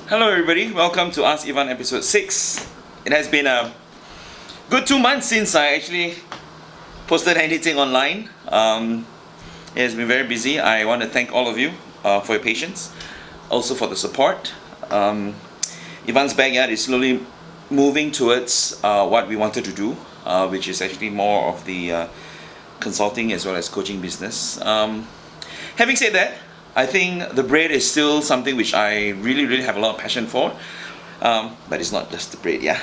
Hello everybody, welcome to Ask Ivan episode 6. It has been a good 2 months since I actually posted anything online. It has been very busy. I want to thank all of you for your patience, also for the support. Ivan's backyard is slowly moving towards what we wanted to do, which is actually more of the consulting as well as coaching business. Having said that, I think the bread is still something which I really have a lot of passion for, but it's not just the bread, yeah.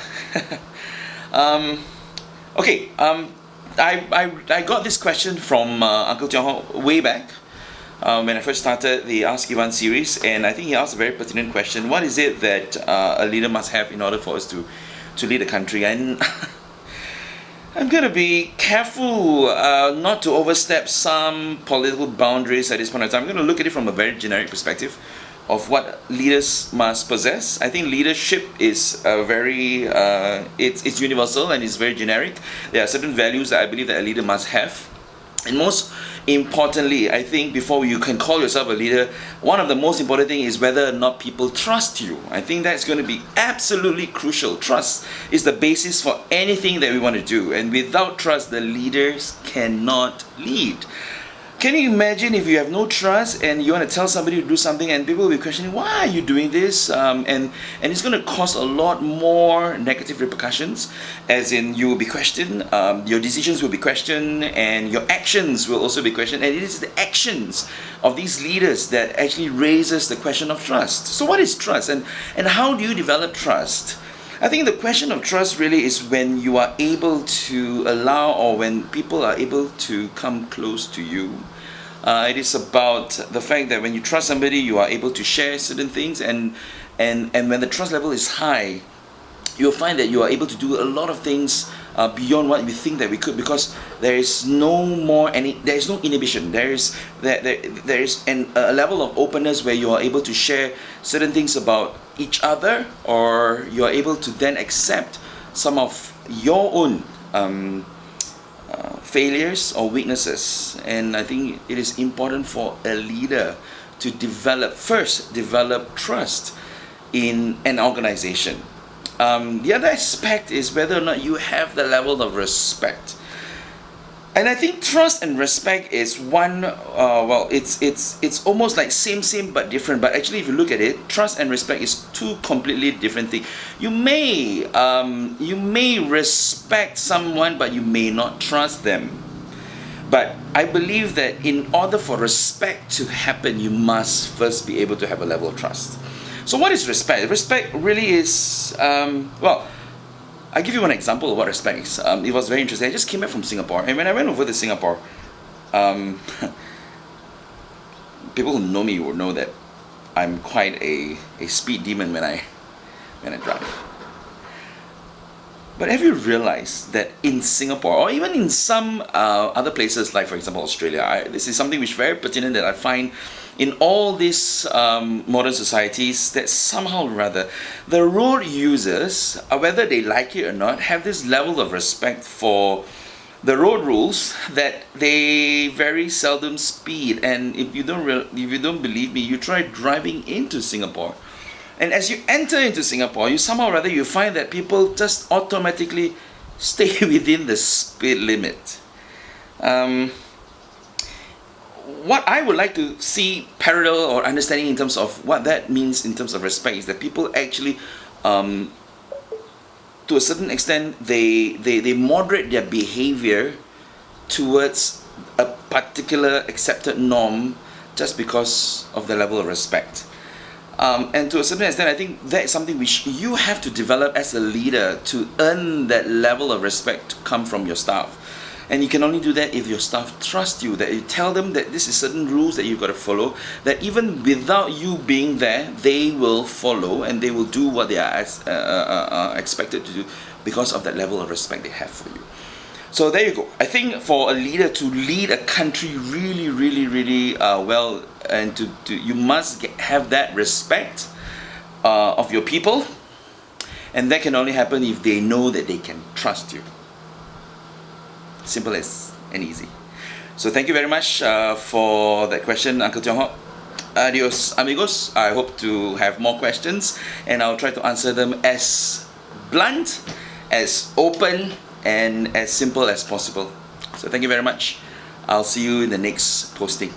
Okay, I got this question from Uncle Tiong Ho way back when I first started the Ask Ivan series, and I think he asked a very pertinent question. What is it that a leader must have in order for us to lead a country? And I'm going to be careful not to overstep some political boundaries at this point in time. I'm going to look at it from a very generic perspective of what leaders must possess. I think leadership is it's universal and it's very generic. There are certain values that I believe that a leader must have. And most importantly, I think before you can call yourself a leader, one of the most important things is whether or not people trust you. I think that's going to be absolutely crucial. Trust is the basis for anything that we want to do. And without trust, the leaders cannot lead. Can you imagine if you have no trust and you want to tell somebody to do something and people will be questioning, why are you doing this? And it's going to cause a lot more negative repercussions, as in you will be questioned, your decisions will be questioned, and your actions will also be questioned. And it is the actions of these leaders that actually raises the question of trust. So what is trust, and how do you develop trust? I think the question of trust really is when you are able to allow, or when people are able to come close to you. It is about the fact that when you trust somebody, you are able to share certain things, and when the trust level is high, you'll find that you are able to do a lot of things beyond what we think that we could, because there is no inhibition. There is a level of openness where you are able to share certain things about each other, or you are able to then accept some of your own failures or weaknesses. And I think it is important for a leader to develop trust in an organization. The other aspect is whether or not you have the level of respect. And I think trust and respect is one, it's almost like same but different. But actually, if you look at it, trust and respect is two completely different things. You may respect someone, but you may not trust them. But I believe that in order for respect to happen, you must first be able to have a level of trust. So what is respect? Respect really is, I give you one example of what respect is. It was very interesting. I just came back from Singapore, and when I went over to Singapore, people who know me will know that I'm quite a speed demon when I drive. But have you realized that in Singapore, or even in some other places, like for example Australia, this is something which is very pertinent that I find in all these modern societies, that somehow or rather the road users, whether they like it or not, have this level of respect for the road rules that they very seldom speed. And if you don't believe me, you try driving into Singapore. And as you enter into Singapore, you somehow or rather you find that people just automatically stay within the speed limit. What I would like to see parallel or understanding in terms of what that means in terms of respect is that people actually, to a certain extent, they moderate their behavior towards a particular accepted norm just because of the level of respect. And to a certain extent, I think that is something which you have to develop as a leader to earn that level of respect to come from your staff. And you can only do that if your staff trust you, that you tell them that this is certain rules that you've got to follow, that even without you being there, they will follow and they will do what they are expected to do because of that level of respect they have for you. So there you go. I think for a leader to lead a country really well, and you must have that respect of your people, and that can only happen if they know that they can trust you. Simple as and easy. So thank you very much for that question, Uncle Tiong Ho. Adios, amigos. I hope to have more questions, and I'll try to answer them as blunt, as open, and as simple as possible. So thank you very much. I'll see you in the next posting.